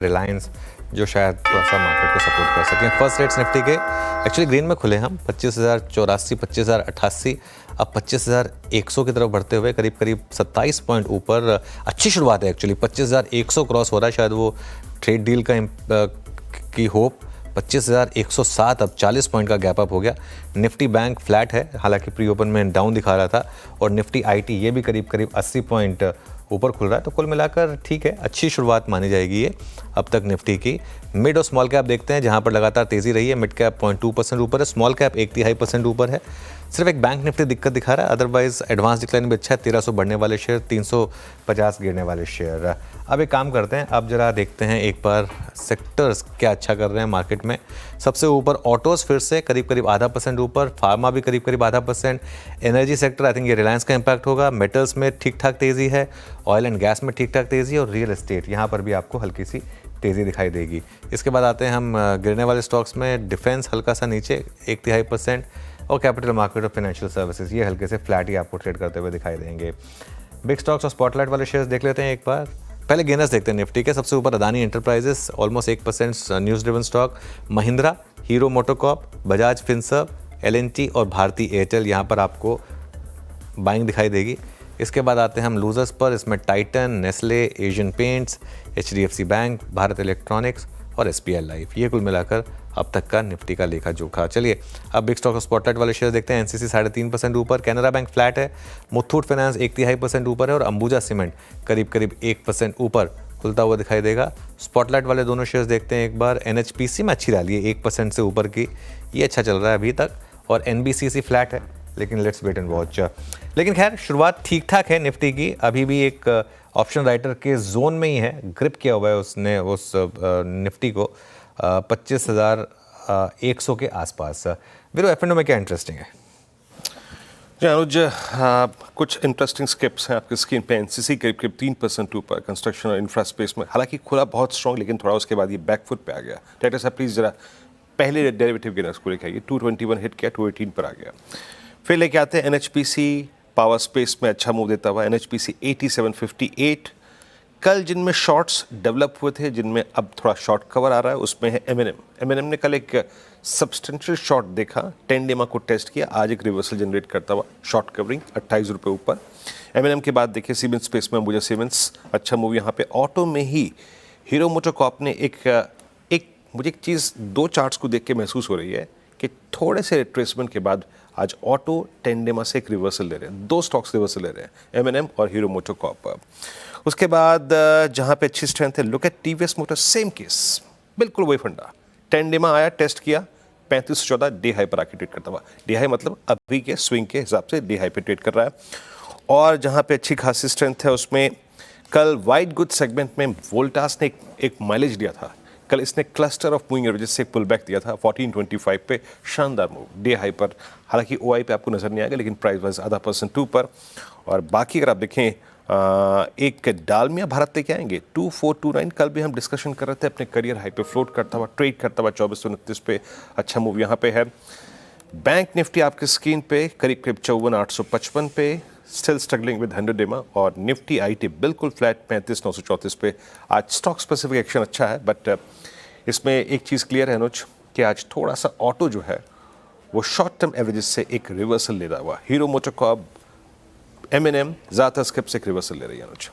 रिलायंस जो शायद थोड़ा सा मार्केट को सपोर्ट कर सकें। फर्स्ट रेट्स निफ्टी के एक्चुअली ग्रीन में खुले हम 25,084, 25,088, अब 25,100 की तरफ बढ़ते हुए करीब करीब 27 पॉइंट ऊपर अच्छी शुरुआत है। एक्चुअली 25,100 क्रॉस हो रहा है, शायद वो ट्रेड डील की होप 25,107, अब 40 पॉइंट का गैप अप हो गया। निफ्टी बैंक फ्लैट है, हालांकि प्री ओपन में डाउन दिखा रहा था, और निफ्टी आईटी ये भी करीब करीब 80 पॉइंट ऊपर खुल रहा है। तो कुल मिलाकर ठीक है, अच्छी शुरुआत मानी जाएगी ये अब तक निफ्टी की। मिड और स्मॉल कैप देखते हैं, जहां पर लगातार तेजी रही है। मिड कैप 0.2% ऊपर है, स्मॉल कैप 1/3% ऊपर है। सिर्फ एक बैंक निफ्टी दिक्कत दिखा रहा है, अदरवाइज एडवांस डिक्लाइन भी अच्छा है। 1300 बढ़ने वाले शेयर, 350 गिरने वाले शेयर। अब एक काम करते हैं, अब जरा देखते हैं एक बार सेक्टर्स क्या अच्छा कर रहे हैं मार्केट में। सबसे ऊपर ऑटोज फिर से करीब करीब 0.5% ऊपर, फार्मा भी करीब करीब 0.5%, एनर्जी सेक्टर आई थिंक ये रिलायंस का इंपैक्ट होगा, मेटल्स में ठीक ठाक तेजी है, ऑयल एंड गैस में ठीक ठाक तेजी है, और रियल एस्टेट यहाँ पर भी आपको हल्की सी तेज़ी दिखाई देगी। इसके बाद आते हैं हम गिरने वाले स्टॉक्स में। डिफेंस हल्का सा नीचे 1/3%, और कैपिटल मार्केट और फाइनेंशियल सर्विसेज ये हल्के से फ्लैट ही आपको ट्रेड करते हुए दिखाई देंगे। बिग स्टॉक्स और स्पॉटलाइट वाले शेयर्स देख लेते हैं एक बार। पहले गेनर्स देखते हैं निफ्टी के। सबसे ऊपर Adani enterprises almost 1% news driven stock, Mahindra, hero MotoCorp, Bajaj Finserv, L&T और भारती एयरटेल यहाँ पर आपको बाइंग दिखाई देगी। इसके बाद आते हैं हम लूजर्स पर, इसमें Titan, Nestle, Asian paints, HDFC bank, Bharat electronics और SBI लाइफ। ये कुल मिलाकर अब तक का निफ्टी का लेखा जोखा। चलिए अब बिग स्टॉक और स्पॉटलाइट वाले शेयर देखते हैं। NCC 3.5% ऊपर, कैनरा बैंक फ्लैट है, मुथूट फाइनेंस 1/3% ऊपर है, और अंबुजा सीमेंट करीब करीब 1% ऊपर खुलता हुआ दिखाई देगा। स्पॉटलाइट वाले दोनों शेयर्स देखते हैं एक बार। NHPC में अच्छी रैली है 1% से ऊपर की, ये अच्छा चल रहा है अभी तक, और NBCC फ्लैट है, लेकिन लेट्स वेट एंड वॉच। लेकिन खैर शुरुआत ठीक ठाक है निफ्टी की, अभी भी एक ऑप्शन राइटर के जोन में ही है, ग्रिप किया हुआ है उसने उस निफ्टी को 25,100 के आसपास। वीरो एफ&ओ में क्या इंटरेस्टिंग है? जी अनुज, कुछ इंटरेस्टिंग स्किप्स हैं आपकी स्क्रीन पे। एनसीसी करीब करीब 3% ऊपर, कंस्ट्रक्शन और इंफ्रा स्पेस में हालांकि खुला बहुत स्ट्रॉन्ग, लेकिन थोड़ा उसके बाद ये बैकफुट पे आ गया। डायरेक्टर साहब प्लीज जरा पहले डेरिवेटिव गेनर्स को लेके आइए। 221 हिट किया, 218 पर आ गया। फिर लेके आते हैं NHPC पावर स्पेस में अच्छा मूव देता हुआ। NHPC 8758। कल जिनमें शॉर्ट्स डेवलप हुए थे, जिनमें अब थोड़ा शॉर्ट कवर आ रहा है, उसमें है M&M ने कल एक सब्सटेंशियल शॉर्ट देखा, 10 डेमा को टेस्ट किया, आज एक रिवर्सल जनरेट करता हुआ शॉर्ट कवरिंग 28 रुपये ऊपर। M&M के बाद देखिए सीमेंस स्पेस में अंबुजा सीमेंट्स अच्छा मूव यहाँ पे। ऑटो में ही हीरो मोटोकॉर्प ने एक मुझे एक चीज़ 2 चार्ट्स को देख के महसूस हो रही है कि थोड़े से रिट्रेसमेंट के बाद आज ऑटो 10 डेमा से एक रिवर्सल ले रहे हैं, 2 स्टॉक्स रिवर्सल ले रहे हैं, M&M और हीरो मोटोकॉर्प। उसके बाद जहां पे अच्छी स्ट्रेंथ है, look at TVS Motors, same case, बिल्कुल वही फंडा। 10 डेमा आया, टेस्ट किया, 3514 डे हाई पर आके ट्रेड करता हुआ। डे हाई मतलब अभी के स्विंग के हिसाब से डे हाई पे ट्रेड कर रहा है। और जहां पे अच्छी खासी स्ट्रेंथ है उसमें कल वाइट गुड सेगमेंट में वोल्टास ने एक माइलेज दिया था। कल इसने क्लस्टर ऑफ मूविंग एवरेजेस से पुल बैक दिया था 1425 पे, शानदार मूव डे हाई पर। हालांकि OI पे आपको नजर नहीं आएगा, लेकिन प्राइस वाइज 0.5% ऊपर। और बाकी अगर आप देखें एक डालमिया भारत लेके आएंगे 2429। कल भी हम डिस्कशन कर रहे थे, अपने करियर हाई पे फ्लोट करता हुआ, ट्रेड करता हुआ 2429 पे, अच्छा मूव यहाँ पे है। बैंक निफ्टी आपके स्क्रीन पे करीब करीब 54,855 पे, स्टिल स्ट्रगलिंग विद 100 डेमा। और निफ्टी IT बिल्कुल फ्लैट 35,934 पे। आज स्टॉक स्पेसिफिक एक्शन अच्छा है, बट इसमें एक चीज़ क्लियर है अनुज कि आज थोड़ा सा ऑटो जो है वो शॉर्ट टर्म एवरेजेस से एक रिवर्सल ले रहा हुआ। हीरो मोटोकॉर्प, M&M ज़्यादातर स्किप से एक रिवर्सल ले रही है अनुज।